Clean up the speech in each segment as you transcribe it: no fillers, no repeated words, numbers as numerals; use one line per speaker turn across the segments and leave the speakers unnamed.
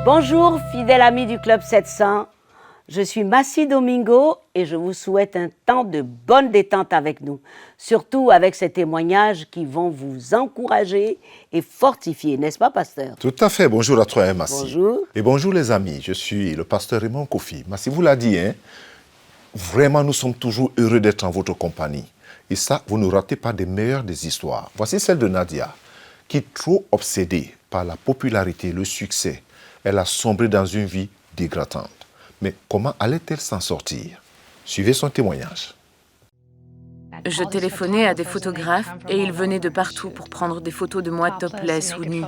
Bonjour, fidèles amis du Club 700. Je suis Massi Domingo et je vous souhaite un temps de bonne détente avec nous. Surtout avec ces témoignages qui vont vous encourager et fortifier, n'est-ce pas, pasteur?
Tout à fait. Bonjour à toi, Massi.
Bonjour.
Et bonjour les amis, je suis le pasteur Raymond Kofi. Massi vous l'a dit, vraiment nous sommes toujours heureux d'être en votre compagnie. Et ça, vous ne ratez pas des meilleures des histoires. Voici celle de Nadia, qui est trop obsédée par la popularité, le succès. Elle a sombré dans une vie dégradante. Mais comment allait-elle s'en sortir? Suivez son témoignage.
Je téléphonais à des photographes et ils venaient de partout pour prendre des photos de moi topless ou nue.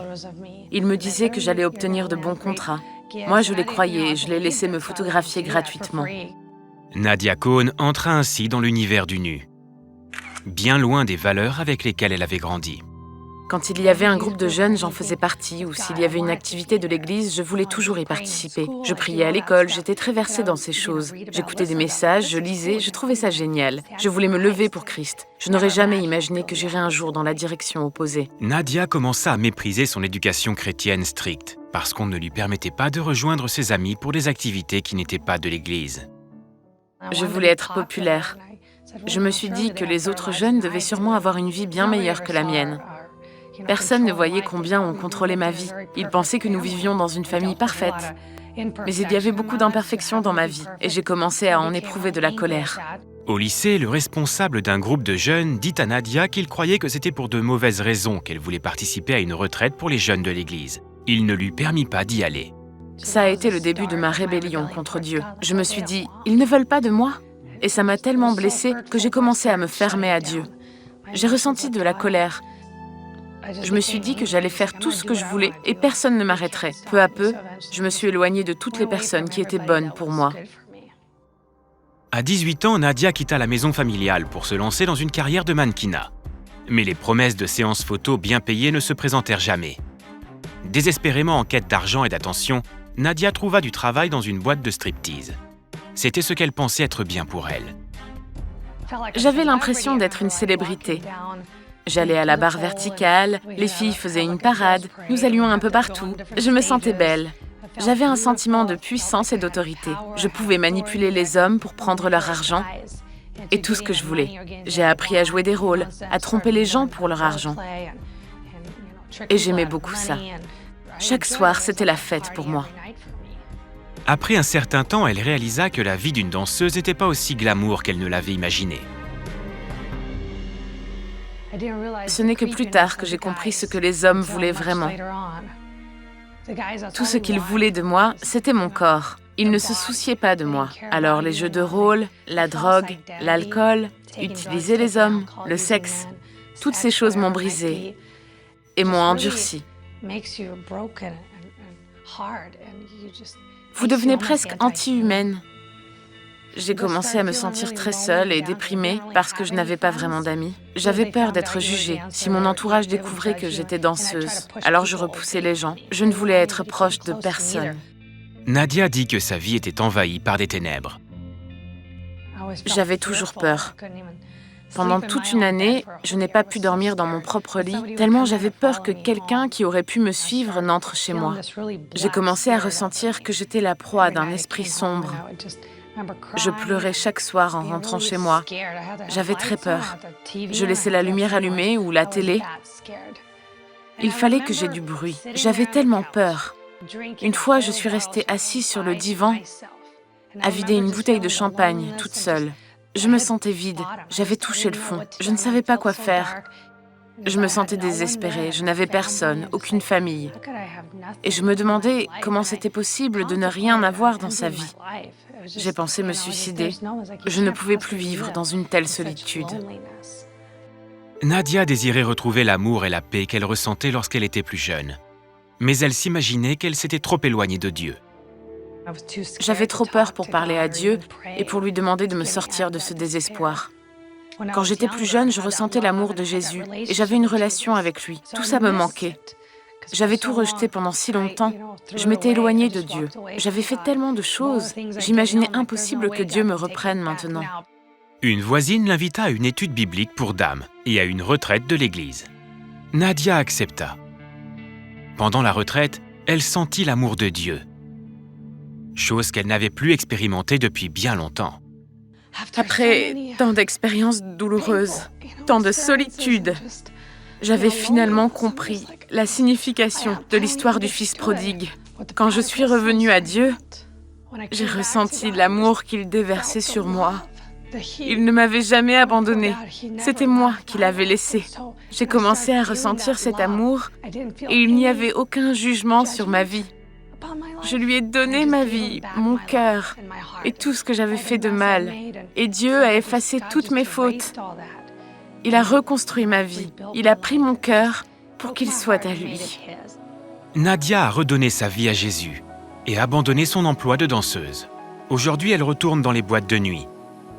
Ils me disaient que j'allais obtenir de bons contrats. Moi, je les croyais et je les laissais me photographier gratuitement.
Nadia Cohn entra ainsi dans l'univers du nu, bien loin des valeurs avec lesquelles elle avait grandi.
Quand il y avait un groupe de jeunes, j'en faisais partie, ou s'il y avait une activité de l'église, je voulais toujours y participer. Je priais à l'école, j'étais très versée dans ces choses. J'écoutais des messages, je lisais, je trouvais ça génial. Je voulais me lever pour Christ. Je n'aurais jamais imaginé que j'irais un jour dans la direction opposée.
Nadia commença à mépriser son éducation chrétienne stricte, parce qu'on ne lui permettait pas de rejoindre ses amis pour des activités qui n'étaient pas de l'église.
Je voulais être populaire. Je me suis dit que les autres jeunes devaient sûrement avoir une vie bien meilleure que la mienne. Personne ne voyait combien on contrôlait ma vie. Ils pensaient que nous vivions dans une famille parfaite. Mais il y avait beaucoup d'imperfections dans ma vie et j'ai commencé à en éprouver de la colère.
Au lycée, le responsable d'un groupe de jeunes dit à Nadia qu'il croyait que c'était pour de mauvaises raisons qu'elle voulait participer à une retraite pour les jeunes de l'église. Il ne lui permit pas d'y aller.
Ça a été le début de ma rébellion contre Dieu. Je me suis dit, ils ne veulent pas de moi. Et ça m'a tellement blessée que j'ai commencé à me fermer à Dieu. J'ai ressenti de la colère. Je me suis dit que j'allais faire tout ce que je voulais et personne ne m'arrêterait. Peu à peu, je me suis éloignée de toutes les personnes qui étaient bonnes pour moi.
À 18 ans, Nadia quitta la maison familiale pour se lancer dans une carrière de mannequinat. Mais les promesses de séances photos bien payées ne se présentèrent jamais. Désespérément en quête d'argent et d'attention, Nadia trouva du travail dans une boîte de striptease. C'était ce qu'elle pensait être bien pour elle.
J'avais l'impression d'être une célébrité. J'allais à la barre verticale, les filles faisaient une parade, nous allions un peu partout. Je me sentais belle. J'avais un sentiment de puissance et d'autorité. Je pouvais manipuler les hommes pour prendre leur argent et tout ce que je voulais. J'ai appris à jouer des rôles, à tromper les gens pour leur argent. Et j'aimais beaucoup ça. Chaque soir, c'était la fête pour moi.
Après un certain temps, elle réalisa que la vie d'une danseuse n'était pas aussi glamour qu'elle ne l'avait imaginé.
Ce n'est que plus tard que j'ai compris ce que les hommes voulaient vraiment. Tout ce qu'ils voulaient de moi, c'était mon corps. Ils ne se souciaient pas de moi. Alors les jeux de rôle, la drogue, l'alcool, utiliser les hommes, le sexe, toutes ces choses m'ont brisée et m'ont endurcie. Vous devenez presque anti-humaine. J'ai commencé à me sentir très seule et déprimée parce que je n'avais pas vraiment d'amis. J'avais peur d'être jugée si mon entourage découvrait que j'étais danseuse. Alors je repoussais les gens. Je ne voulais être proche de personne.
Nadia dit que sa vie était envahie par des ténèbres.
J'avais toujours peur. Pendant toute une année, je n'ai pas pu dormir dans mon propre lit, tellement j'avais peur que quelqu'un qui aurait pu me suivre n'entre chez moi. J'ai commencé à ressentir que j'étais la proie d'un esprit sombre. Je pleurais chaque soir en rentrant chez moi. J'avais très peur. Je laissais la lumière allumée ou la télé. Il fallait que j'aie du bruit. J'avais tellement peur. Une fois, je suis restée assise sur le divan, à vider une bouteille de champagne, toute seule. Je me sentais vide. J'avais touché le fond. Je ne savais pas quoi faire. Je me sentais désespérée. Je n'avais personne, aucune famille. Et je me demandais comment c'était possible de ne rien avoir dans sa vie. J'ai pensé me suicider. Je ne pouvais plus vivre dans une telle solitude.
Nadia désirait retrouver l'amour et la paix qu'elle ressentait lorsqu'elle était plus jeune. Mais elle s'imaginait qu'elle s'était trop éloignée de Dieu.
J'avais trop peur pour parler à Dieu et pour lui demander de me sortir de ce désespoir. Quand j'étais plus jeune, je ressentais l'amour de Jésus et j'avais une relation avec lui. Tout ça me manquait. J'avais tout rejeté pendant si longtemps. Je m'étais éloignée de Dieu. J'avais fait tellement de choses. J'imaginais impossible que Dieu me reprenne maintenant.
Une voisine l'invita à une étude biblique pour dames et à une retraite de l'église. Nadia accepta. Pendant la retraite, elle sentit l'amour de Dieu, chose qu'elle n'avait plus expérimentée depuis bien longtemps.
Après tant d'expériences douloureuses, tant de solitude, j'avais finalement compris la signification de l'histoire du Fils prodigue. Quand je suis revenue à Dieu, j'ai ressenti l'amour qu'il déversait sur moi. Il ne m'avait jamais abandonnée. C'était moi qui l'avais laissé. J'ai commencé à ressentir cet amour et il n'y avait aucun jugement sur ma vie. Je lui ai donné ma vie, mon cœur et tout ce que j'avais fait de mal. Et Dieu a effacé toutes mes fautes. Il a reconstruit ma vie. Il a pris mon cœur pour qu'il soit à lui.
Nadia a redonné sa vie à Jésus et abandonné son emploi de danseuse. Aujourd'hui, elle retourne dans les boîtes de nuit,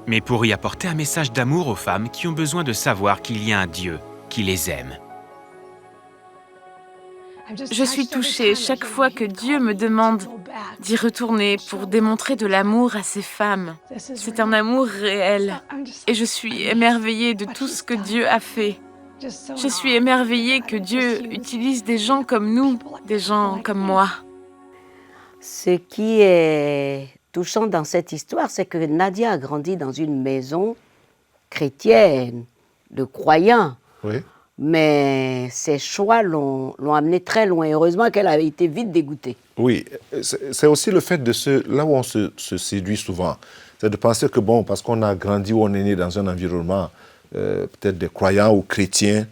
mais pour y apporter un message d'amour aux femmes qui ont besoin de savoir qu'il y a un Dieu qui les aime.
Je suis touchée chaque fois que Dieu me demande d'y retourner pour démontrer de l'amour à ces femmes. C'est un amour réel et je suis émerveillée de tout ce que Dieu a fait. Je suis émerveillée que Dieu utilise des gens comme nous, des gens comme moi.
Ce qui est touchant dans cette histoire, c'est que Nadia a grandi dans une maison chrétienne, de croyants.
Oui.
Mais ses choix l'ont amenée très loin. Heureusement qu'elle a été vite dégoûtée.
Oui, c'est aussi le fait de là où on se séduit souvent, c'est de penser que bon, parce qu'on a grandi ou on est né dans un environnement peut-être des croyants ou chrétiens,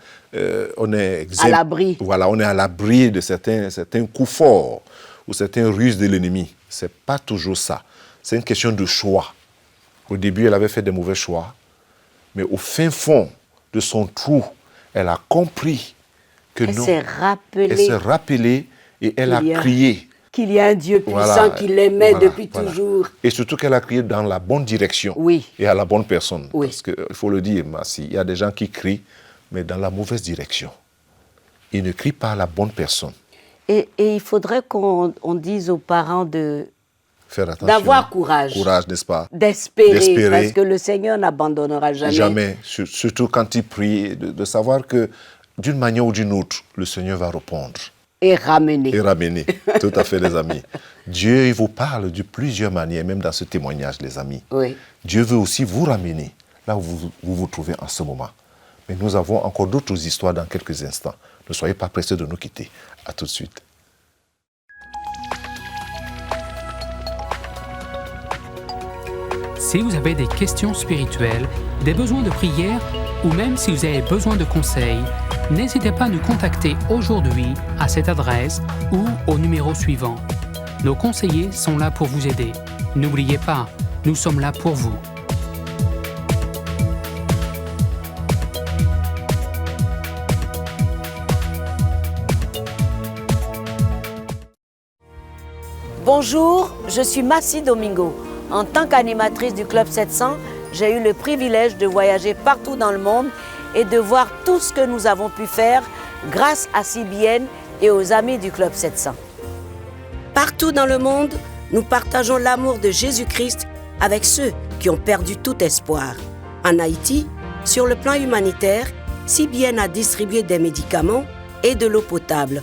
on est
à l'abri.
Voilà, on est à l'abri de certains coups forts ou certaines ruses de l'ennemi. C'est pas toujours ça. C'est une question de choix. Au début, elle avait fait des mauvais choix, mais au fin fond de son trou, elle a compris que
elle
non.
s'est rappelée.
Elle s'est rappelée et elle a crié.
Qu'il y a un Dieu puissant qui l'aimait depuis toujours.
Et surtout qu'elle a crié dans la bonne direction.
Oui.
Et à la bonne personne.
Oui.
Parce qu'il faut le dire, Massi, il y a des gens qui crient, mais dans la mauvaise direction. Ils ne crient pas à la bonne personne.
Et il faudrait qu'on dise aux parents
faire attention.
D'avoir courage.
Courage, n'est-ce pas?
D'espérer, parce que le Seigneur n'abandonnera jamais.
Jamais. Surtout quand il prie, de savoir que d'une manière ou d'une autre, le Seigneur va répondre.
Et ramener.
Et ramener. Tout à fait, les amis. Dieu, il vous parle de plusieurs manières, même dans ce témoignage, les amis.
Oui.
Dieu veut aussi vous ramener là où vous trouvez en ce moment. Mais nous avons encore d'autres histoires dans quelques instants. Ne soyez pas pressés de nous quitter. À tout de suite.
Si vous avez des questions spirituelles, des besoins de prière ou même si vous avez besoin de conseils, n'hésitez pas à nous contacter aujourd'hui à cette adresse ou au numéro suivant. Nos conseillers sont là pour vous aider. N'oubliez pas, nous sommes là pour vous.
Bonjour, je suis Massi Domingo. En tant qu'animatrice du Club 700, j'ai eu le privilège de voyager partout dans le monde et de voir tout ce que nous avons pu faire grâce à CBN et aux amis du Club 700. Partout dans le monde, nous partageons l'amour de Jésus-Christ avec ceux qui ont perdu tout espoir. En Haïti, sur le plan humanitaire, CBN a distribué des médicaments et de l'eau potable.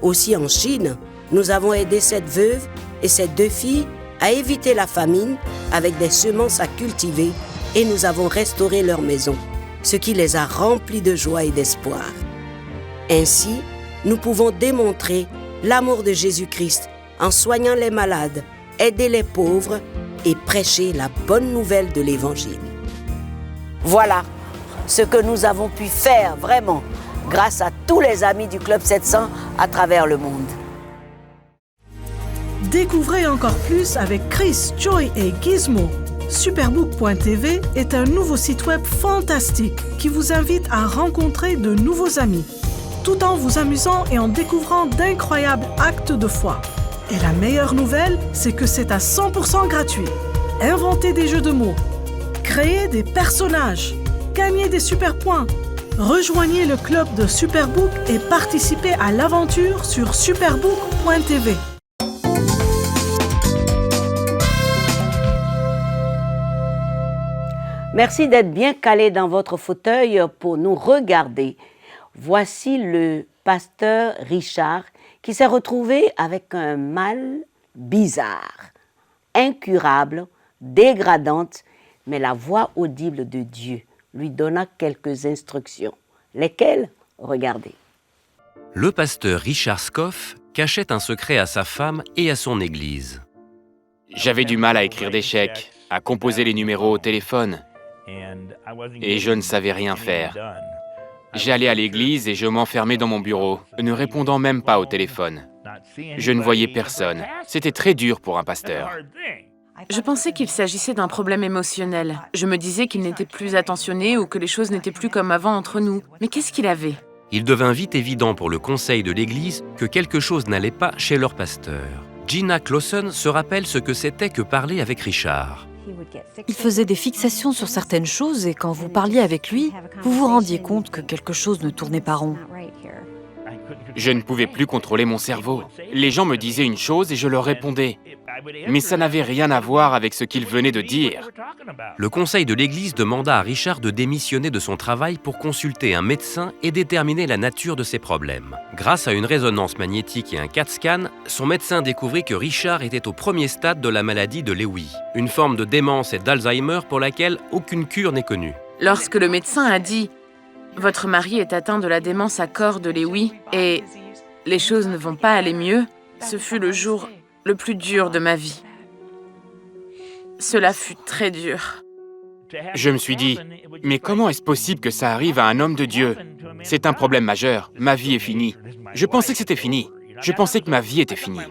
Aussi en Chine, nous avons aidé cette veuve et ses 2 filles à éviter la famine avec des semences à cultiver et nous avons restauré leur maison, ce qui les a remplis de joie et d'espoir. Ainsi, nous pouvons démontrer l'amour de Jésus-Christ en soignant les malades, aider les pauvres et prêcher la bonne nouvelle de l'Évangile. Voilà ce que nous avons pu faire vraiment grâce à tous les amis du Club 700 à travers le monde.
Découvrez encore plus avec Chris, Joy et Gizmo. Superbook.tv est un nouveau site web fantastique qui vous invite à rencontrer de nouveaux amis, tout en vous amusant et en découvrant d'incroyables actes de foi. Et la meilleure nouvelle, c'est que c'est à 100% gratuit. Inventez des jeux de mots, créez des personnages, gagnez des super points. Rejoignez le club de Superbook et participez à l'aventure sur superbook.tv.
Merci d'être bien calé dans votre fauteuil pour nous regarder. Voici le pasteur Richard qui s'est retrouvé avec un mal bizarre, incurable, dégradante, mais la voix audible de Dieu lui donna quelques instructions. Lesquelles? Regardez.
Le pasteur Richard Scoff cachait un secret à sa femme et à son église.
J'avais du mal à écrire des chèques, à composer les numéros au téléphone, et je ne savais rien faire. J'allais à l'église et je m'enfermais dans mon bureau, ne répondant même pas au téléphone. Je ne voyais personne. C'était très dur pour un pasteur.
Je pensais qu'il s'agissait d'un problème émotionnel. Je me disais qu'il n'était plus attentionné ou que les choses n'étaient plus comme avant entre nous. Mais qu'est-ce qu'il avait?
Il devint vite évident pour le conseil de l'église que quelque chose n'allait pas chez leur pasteur. Gina Clausen se rappelle ce que c'était que parler avec Richard.
Il faisait des fixations sur certaines choses et quand vous parliez avec lui, vous vous rendiez compte que quelque chose ne tournait pas rond.
Je ne pouvais plus contrôler mon cerveau. Les gens me disaient une chose et je leur répondais. Mais ça n'avait rien à voir avec ce qu'ils venaient de dire.
Le conseil de l'église demanda à Richard de démissionner de son travail pour consulter un médecin et déterminer la nature de ses problèmes. Grâce à une résonance magnétique et un CAT scan, son médecin découvrit que Richard était au premier stade de la maladie de Lewy, une forme de démence et d'Alzheimer pour laquelle aucune cure n'est connue.
Lorsque le médecin a dit « Votre mari est atteint de la démence à corps de Lewy et les choses ne vont pas aller mieux », ce fut le jour le plus dur de ma vie. Cela fut très dur.
Je me suis dit, mais comment est-ce possible que ça arrive à un homme de Dieu? C'est un problème majeur. Ma vie est finie. Je pensais que c'était fini. Je pensais que ma vie était finie.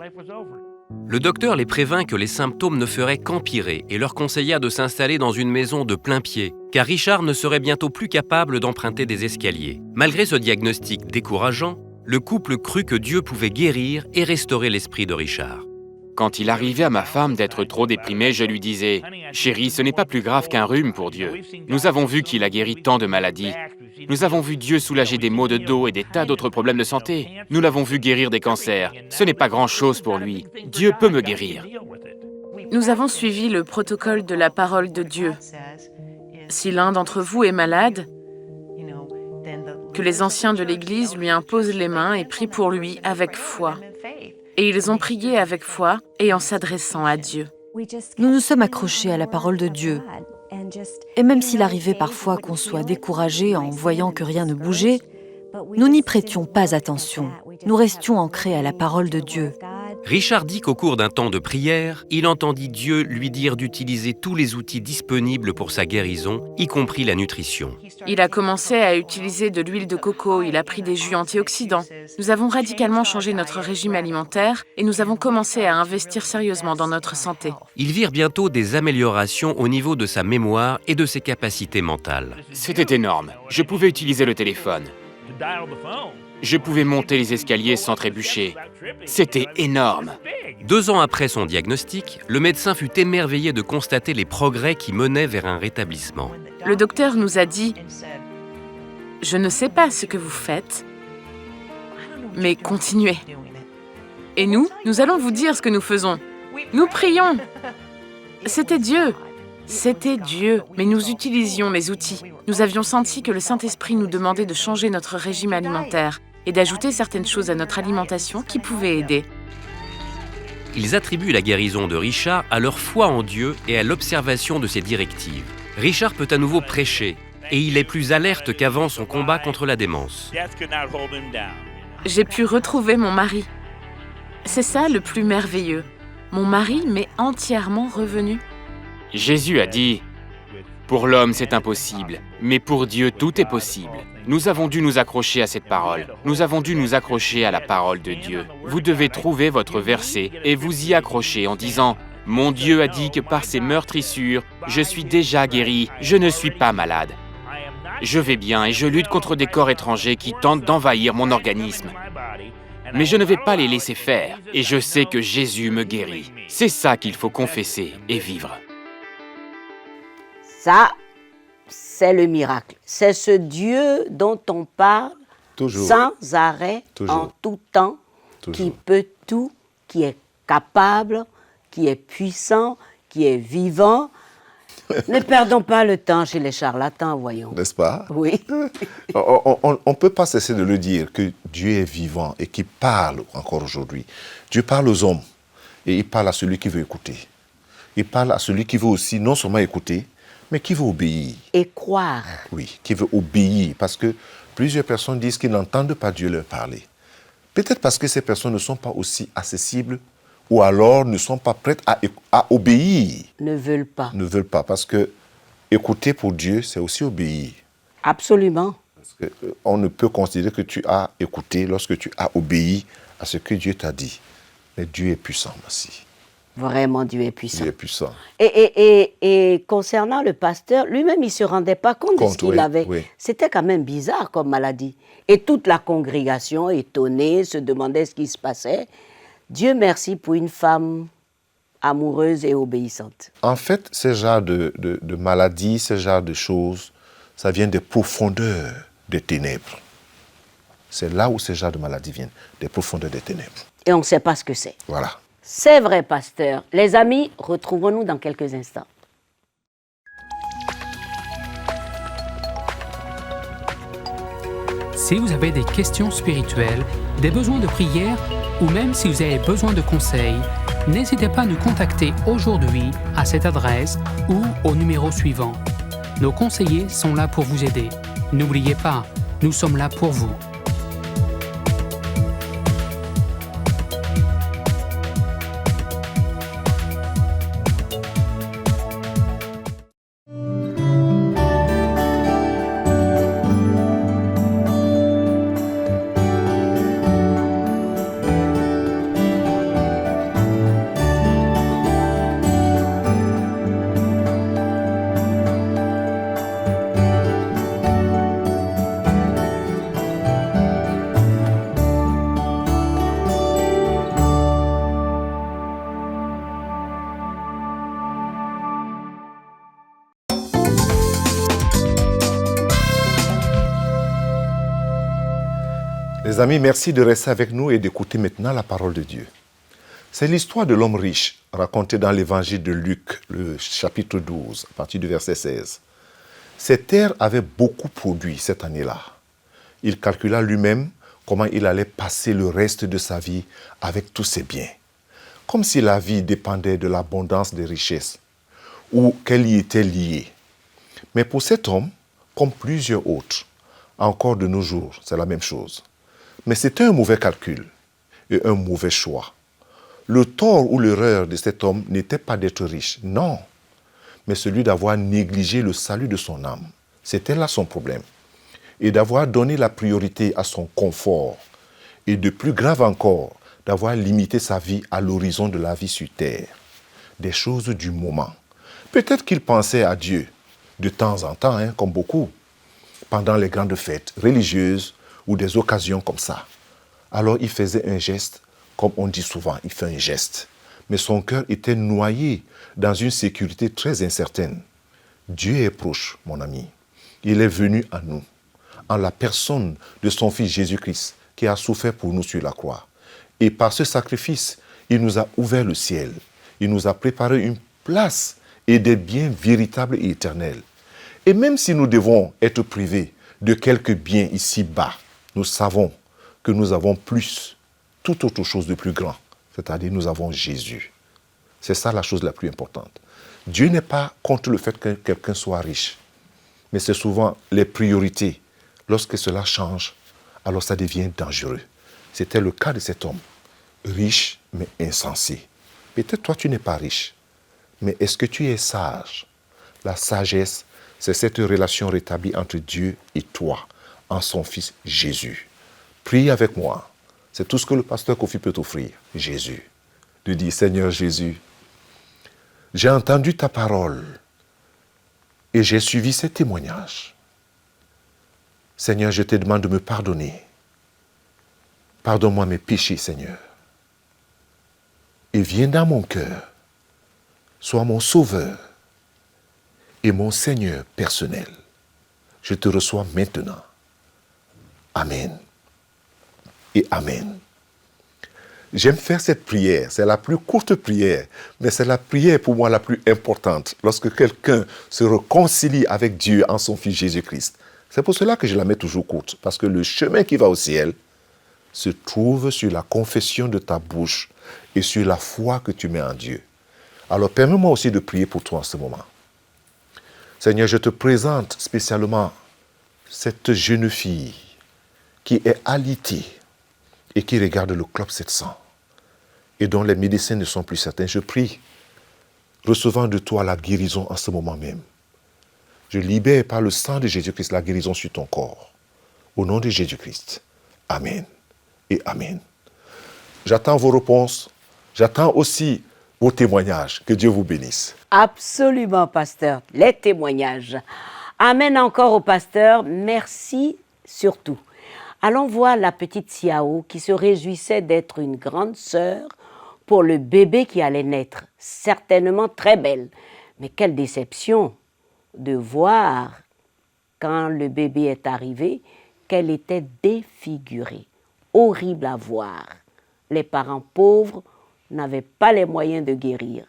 Le docteur les prévint que les symptômes ne feraient qu'empirer et leur conseilla de s'installer dans une maison de plein pied, car Richard ne serait bientôt plus capable d'emprunter des escaliers. Malgré ce diagnostic décourageant, le couple crut que Dieu pouvait guérir et restaurer l'esprit de Richard.
Quand il arrivait à ma femme d'être trop déprimée, je lui disais « Chérie, ce n'est pas plus grave qu'un rhume pour Dieu. Nous avons vu qu'il a guéri tant de maladies. Nous avons vu Dieu soulager des maux de dos et des tas d'autres problèmes de santé. Nous l'avons vu guérir des cancers. Ce n'est pas grand-chose pour lui. Dieu peut me guérir. »
Nous avons suivi le protocole de la parole de Dieu. Si l'un d'entre vous est malade, que les anciens de l'Église lui imposent les mains et prient pour lui avec foi. Et ils ont prié avec foi et en s'adressant à Dieu.
Nous nous sommes accrochés à la parole de Dieu. Et même s'il arrivait parfois qu'on soit découragé en voyant que rien ne bougeait, nous n'y prêtions pas attention. Nous restions ancrés à la parole de Dieu.
Richard dit qu'au cours d'un temps de prière, il entendit Dieu lui dire d'utiliser tous les outils disponibles pour sa guérison, y compris la nutrition.
Il a commencé à utiliser de l'huile de coco, il a pris des jus antioxydants. Nous avons radicalement changé notre régime alimentaire et nous avons commencé à investir sérieusement dans notre santé.
Ils virent bientôt des améliorations au niveau de sa mémoire et de ses capacités mentales.
C'était énorme. Je pouvais utiliser le téléphone. Je pouvais monter les escaliers sans trébucher. C'était énorme.
2 ans après son diagnostic, le médecin fut émerveillé de constater les progrès qui menaient vers un rétablissement.
Le docteur nous a dit « Je ne sais pas ce que vous faites, mais continuez. Et nous allons vous dire ce que nous faisons. Nous prions. » C'était Dieu. C'était Dieu, mais nous utilisions les outils. Nous avions senti que le Saint-Esprit nous demandait de changer notre régime alimentaire et d'ajouter certaines choses à notre alimentation qui pouvaient aider.
Ils attribuent la guérison de Richard à leur foi en Dieu et à l'observation de ses directives. Richard peut à nouveau prêcher et il est plus alerte qu'avant son combat contre la démence.
J'ai pu retrouver mon mari. C'est ça le plus merveilleux. Mon mari m'est entièrement revenu.
Jésus a dit « Pour l'homme, c'est impossible, mais pour Dieu, tout est possible. » Nous avons dû nous accrocher à cette parole. Nous avons dû nous accrocher à la parole de Dieu. Vous devez trouver votre verset et vous y accrocher en disant « Mon Dieu a dit que par ses meurtrissures, je suis déjà guéri, je ne suis pas malade. Je vais bien et je lutte contre des corps étrangers qui tentent d'envahir mon organisme. Mais je ne vais pas les laisser faire et je sais que Jésus me guérit. C'est ça qu'il faut confesser et vivre. »
Ça, c'est le miracle. C'est ce Dieu dont on parle
Toujours.
sans arrêt,
Toujours.
en tout temps,
Toujours.
qui peut tout, qui est capable, qui est puissant, qui est vivant. Ne perdons pas le temps chez les charlatans, voyons.
N'est-ce pas?
Oui.
On ne peut pas cesser de le dire que Dieu est vivant et qu'il parle encore aujourd'hui. Dieu parle aux hommes et il parle à celui qui veut écouter. Il parle à celui qui veut aussi non seulement écouter, mais qui veut obéir.
Et croire.
Oui, qui veut obéir. Parce que plusieurs personnes disent qu'ils n'entendent pas Dieu leur parler. Peut-être parce que ces personnes ne sont pas aussi accessibles ou alors ne sont pas prêtes à obéir.
Ne veulent pas.
Ne veulent pas. Parce que écouter pour Dieu, c'est aussi obéir.
Absolument.
Parce qu'on ne peut considérer que tu as écouté lorsque tu as obéi à ce que Dieu t'a dit. Mais Dieu est puissant aussi.
Vraiment, Dieu est puissant.
Dieu est puissant.
Et concernant le pasteur, lui-même, il ne se rendait pas compte de ce qu'il avait.
Oui.
C'était quand même bizarre comme maladie. Et toute la congrégation, étonnée, se demandait ce qui se passait. Dieu merci pour une femme amoureuse et obéissante.
En fait, ce genre de maladies, ce genre de choses, ça vient des profondeurs des ténèbres. C'est là où ce genre de maladies viennent, des profondeurs des ténèbres.
Et on ne sait pas ce que c'est.
Voilà.
C'est vrai, pasteur. Les amis, retrouvons-nous dans quelques instants.
Si vous avez des questions spirituelles, des besoins de prière ou même si vous avez besoin de conseils, n'hésitez pas à nous contacter aujourd'hui à cette adresse ou au numéro suivant. Nos conseillers sont là pour vous aider. N'oubliez pas, nous sommes là pour vous.
Les amis, merci de rester avec nous et d'écouter maintenant la parole de Dieu. C'est l'histoire de l'homme riche, racontée dans l'évangile de Luc, le chapitre 12, à partir du verset 16. Cette terre avait beaucoup produit cette année-là. Il calcula lui-même comment il allait passer le reste de sa vie avec tous ses biens. Comme si la vie dépendait de l'abondance des richesses ou qu'elle y était liée. Mais pour cet homme, comme plusieurs autres, encore de nos jours, c'est la même chose. Mais c'était un mauvais calcul et un mauvais choix. Le tort ou l'erreur de cet homme n'était pas d'être riche, non, mais celui d'avoir négligé le salut de son âme. C'était là son problème. Et d'avoir donné la priorité à son confort. Et de plus grave encore, d'avoir limité sa vie à l'horizon de la vie sur terre. Des choses du moment. Peut-être qu'il pensait à Dieu de temps en temps, comme beaucoup, pendant les grandes fêtes religieuses, ou des occasions comme ça. Alors il faisait un geste, comme on dit souvent, il fait un geste. Mais son cœur était noyé dans une sécurité très incertaine. Dieu est proche, mon ami. Il est venu à nous, en la personne de son Fils Jésus-Christ, qui a souffert pour nous sur la croix. Et par ce sacrifice, il nous a ouvert le ciel. Il nous a préparé une place et des biens véritables et éternels. Et même si nous devons être privés de quelques biens ici-bas, nous savons que nous avons plus, toute autre chose de plus grand, c'est-à-dire nous avons Jésus. C'est ça la chose la plus importante. Dieu n'est pas contre le fait que quelqu'un soit riche, mais c'est souvent les priorités. Lorsque cela change, alors ça devient dangereux. C'était le cas de cet homme, riche mais insensé. Peut-être toi tu n'es pas riche, mais est-ce que tu es sage? La sagesse, c'est cette relation rétablie entre Dieu et toi, en son Fils Jésus. Prie avec moi. C'est tout ce que le pasteur Kofi peut t'offrir. Jésus. De dire, Seigneur Jésus, j'ai entendu ta parole et j'ai suivi ces témoignages. Seigneur, je te demande de me pardonner. Pardonne-moi mes péchés, Seigneur. Et viens dans mon cœur. Sois mon sauveur et mon Seigneur personnel. Je te reçois maintenant. Amen. Et Amen. J'aime faire cette prière. C'est la plus courte prière, mais c'est la prière pour moi la plus importante. Lorsque quelqu'un se réconcilie avec Dieu en son Fils Jésus-Christ. C'est pour cela que je la mets toujours courte. Parce que le chemin qui va au ciel se trouve sur la confession de ta bouche et sur la foi que tu mets en Dieu. Alors permets-moi aussi de prier pour toi en ce moment. Seigneur, je te présente spécialement cette jeune fille qui est alitée et qui regarde le Club 700 et dont les médecins ne sont plus certains. Je prie, recevant de toi la guérison en ce moment même. Je libère par le sang de Jésus-Christ la guérison sur ton corps. Au nom de Jésus-Christ. Amen et Amen. J'attends vos réponses. J'attends aussi vos témoignages. Que Dieu vous bénisse.
Absolument, pasteur. Les témoignages. Amen encore au pasteur. Merci surtout. Allons voir la petite Siao qui se réjouissait d'être une grande sœur pour le bébé qui allait naître. Certainement très belle. Mais quelle déception de voir, quand le bébé est arrivé, qu'elle était défigurée. Horrible à voir. Les parents pauvres n'avaient pas les moyens de guérir.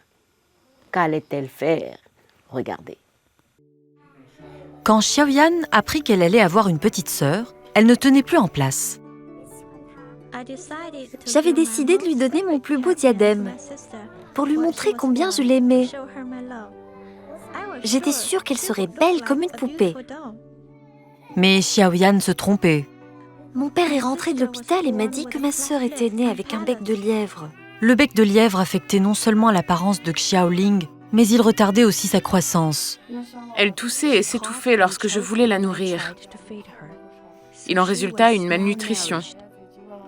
Qu'allait-elle faire? Regardez.
Quand Xiaoyan apprit qu'elle allait avoir une petite sœur, elle ne tenait plus en place.
J'avais décidé de lui donner mon plus beau diadème pour lui montrer combien je l'aimais. J'étais sûre qu'elle serait belle comme une poupée.
Mais Xiaoyan se trompait.
Mon père est rentré de l'hôpital et m'a dit que ma sœur était née avec un bec de lièvre.
Le bec de lièvre affectait non seulement l'apparence de Xiaoling, mais il retardait aussi sa croissance.
Elle toussait et s'étouffait lorsque je voulais la nourrir. Il en résulta une malnutrition.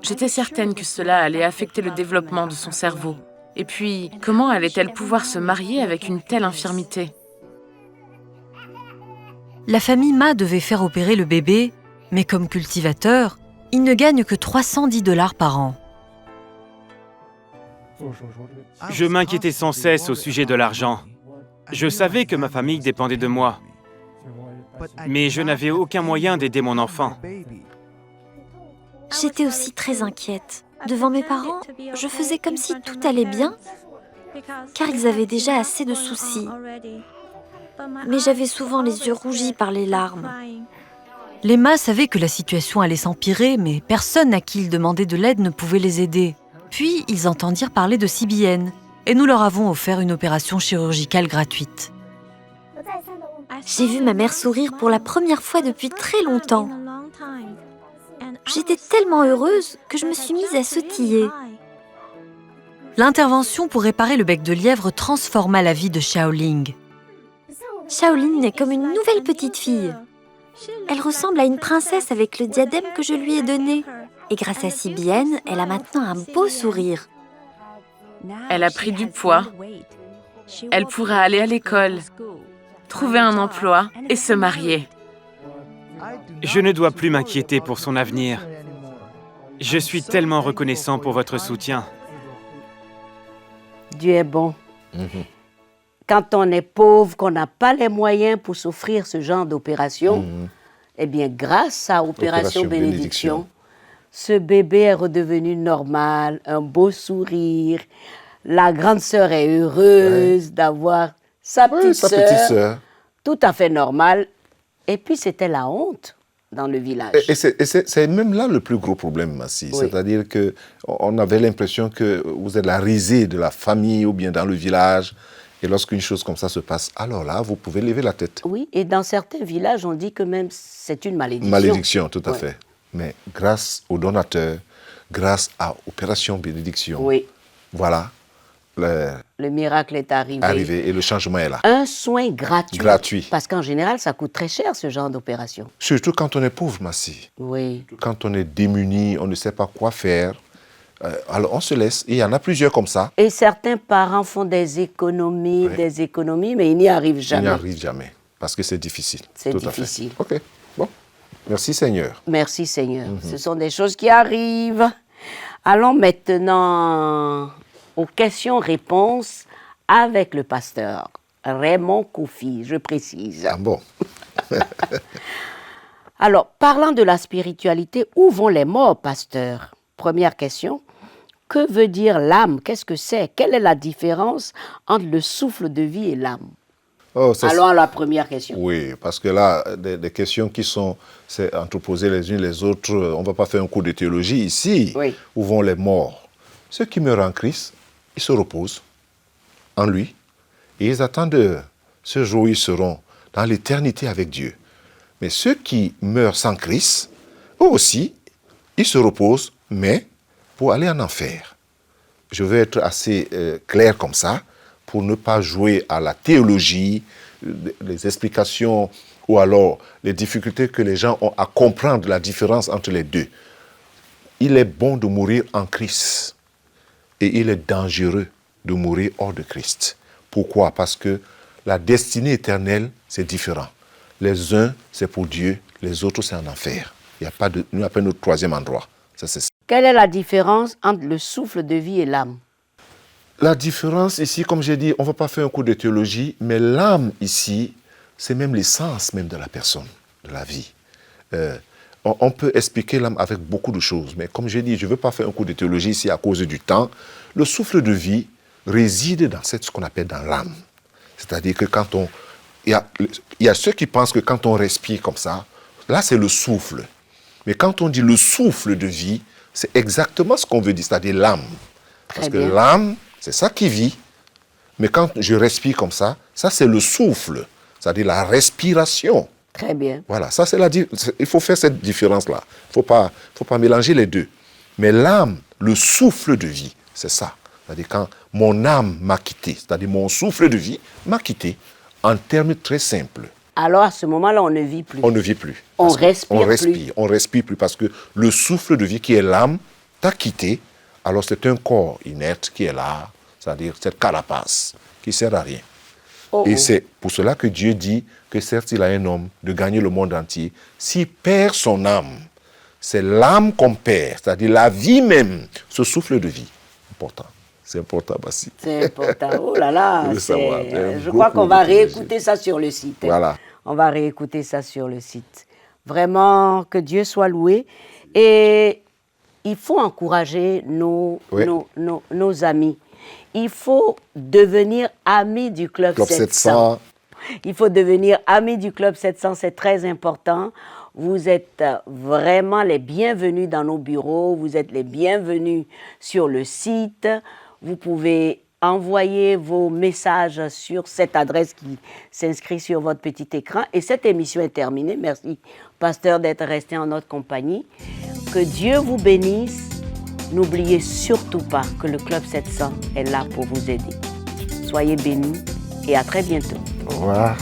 J'étais certaine que cela allait affecter le développement de son cerveau. Et puis, comment allait-elle pouvoir se marier avec une telle infirmité?
La famille Ma devait faire opérer le bébé, mais comme cultivateur, il ne gagne que $310 par an.
Je m'inquiétais sans cesse au sujet de l'argent. Je savais que ma famille dépendait de moi. Mais je n'avais aucun moyen d'aider mon enfant.
J'étais aussi très inquiète. Devant mes parents, je faisais comme si tout allait bien, car ils avaient déjà assez de soucis. Mais j'avais souvent les yeux rougis par les larmes.
Les Ma savaient que la situation allait s'empirer, mais personne à qui ils demandaient de l'aide ne pouvait les aider. Puis, ils entendirent parler de CBN, et nous leur avons offert une opération chirurgicale gratuite.
J'ai vu ma mère sourire pour la première fois depuis très longtemps. J'étais tellement heureuse que je me suis mise à sautiller.
L'intervention pour réparer le bec de lièvre transforma la vie de Xiaoling.
Xiaoling est comme une nouvelle petite fille. Elle ressemble à une princesse avec le diadème que je lui ai donné. Et grâce à CBN, elle a maintenant un beau sourire.
Elle a pris du poids. Elle pourra aller à l'école, trouver un emploi et se marier.
Je ne dois plus m'inquiéter pour son avenir. Je suis tellement reconnaissant pour votre soutien.
Dieu est bon. Quand on est pauvre, qu'on n'a pas les moyens pour s'offrir ce genre d'opération, eh bien, grâce à Opération Bénédiction, ce bébé est redevenu normal, un beau sourire. La grande sœur est heureuse d'avoir sa petite sœur, tout à fait normale. Et puis, c'était la honte dans le village.
Et c'est même là le plus gros problème, Massi. Oui. C'est-à-dire qu'on avait l'impression que vous êtes la risée de la famille ou bien dans le village. Et lorsqu'une chose comme ça se passe, alors là, vous pouvez lever la tête.
Oui, et dans certains villages, on dit que même c'est une malédiction.
Malédiction, tout à fait. Mais grâce aux donateurs, grâce à Opération Bénédiction, voilà.
Le miracle est arrivé.
Et le changement est là.
Un soin gratuit.
Gratuit.
Parce qu'en général, ça coûte très cher, ce genre d'opération.
Surtout quand on est pauvre, Massi.
Oui.
Quand on est démuni, on ne sait pas quoi faire. Alors on se laisse. Il y en a plusieurs comme ça.
Et certains parents font des économies, mais ils n'y arrivent jamais.
Ils n'y arrivent jamais. Parce que c'est difficile.
C'est difficile.
OK. Bon. Merci, Seigneur.
Merci, Seigneur. Ce sont des choses qui arrivent. Allons maintenant aux questions-réponses avec le pasteur Raymond Kofi, je précise.
Ah bon?
Alors, parlant de la spiritualité, où vont les morts, pasteur? Première question. que veut dire l'âme? Qu'est-ce que c'est? Quelle est la différence entre le souffle de vie et l'âme? Allons à la première question.
Oui, parce que là, des questions qui sont entreposées les unes les autres, on ne va pas faire un cours de théologie ici.
Oui.
Où vont les morts? Ceux qui meurent en Christ, ils se reposent en lui et ils attendent ce jour où ils seront dans l'éternité avec Dieu. Mais ceux qui meurent sans Christ, eux aussi, ils se reposent, mais pour aller en enfer. Je vais être assez clair comme ça, pour ne pas jouer à la théologie, les explications ou alors les difficultés que les gens ont à comprendre la différence entre les deux. Il est bon de mourir en Christ et il est dangereux de mourir hors de Christ. Pourquoi? Parce que la destinée éternelle, c'est différent. Les uns, c'est pour Dieu, les autres, c'est en enfer. Il n'y a pas nous appelle notre troisième endroit. Ça, c'est ça.
Quelle est la différence entre le souffle de vie et l'âme?
La différence ici, comme j'ai dit, on ne va pas faire un cours de théologie, mais l'âme ici, c'est même l'essence même de la personne, de la vie. On peut expliquer l'âme avec beaucoup de choses, mais comme j'ai dit, je ne veux pas faire un cours de théologie ici à cause du temps. Le souffle de vie réside dans ce qu'on appelle dans l'âme. C'est-à-dire que quand on... Il y a ceux qui pensent que quand on respire comme ça, là c'est le souffle. Mais quand on dit le souffle de vie, c'est exactement ce qu'on veut dire, c'est-à-dire l'âme. Parce que l'âme, c'est ça qui vit. Mais quand je respire comme ça c'est le souffle, c'est-à-dire la respiration.
Très bien.
Voilà, ça c'est il faut faire cette différence-là. Il ne faut pas mélanger les deux. Mais l'âme, le souffle de vie, c'est ça. C'est-à-dire quand mon âme m'a quitté, c'est-à-dire mon souffle de vie m'a quitté, en termes très simples.
Alors à ce moment-là, on ne vit plus.
On ne vit plus.
On respire plus.
On respire plus parce que le souffle de vie qui est l'âme t'a quitté. Alors c'est un corps inerte qui est là, c'est-à-dire cette carapace qui ne sert à rien. Et c'est pour cela que Dieu dit que certes il a un homme de gagner le monde entier. S'il perd son âme, c'est l'âme qu'on perd, c'est-à-dire la vie même, ce souffle de vie. Important. C'est important, Bassi.
C'est important. Oh là là, je crois qu'on va réécouter ça sur le site.
Voilà.
On va réécouter ça sur le site. Vraiment, que Dieu soit loué. Et il faut encourager nos amis. Il faut devenir amis du Club 700. Il faut devenir amis du Club 700, c'est très important. Vous êtes vraiment les bienvenus dans nos bureaux, vous êtes les bienvenus sur le site. Vous pouvez envoyer vos messages sur cette adresse qui s'inscrit sur votre petit écran. Et cette émission est terminée. Merci, pasteur, d'être resté en notre compagnie. Que Dieu vous bénisse. N'oubliez surtout pas que le Club 700 est là pour vous aider. Soyez bénis et à très bientôt.
Au revoir.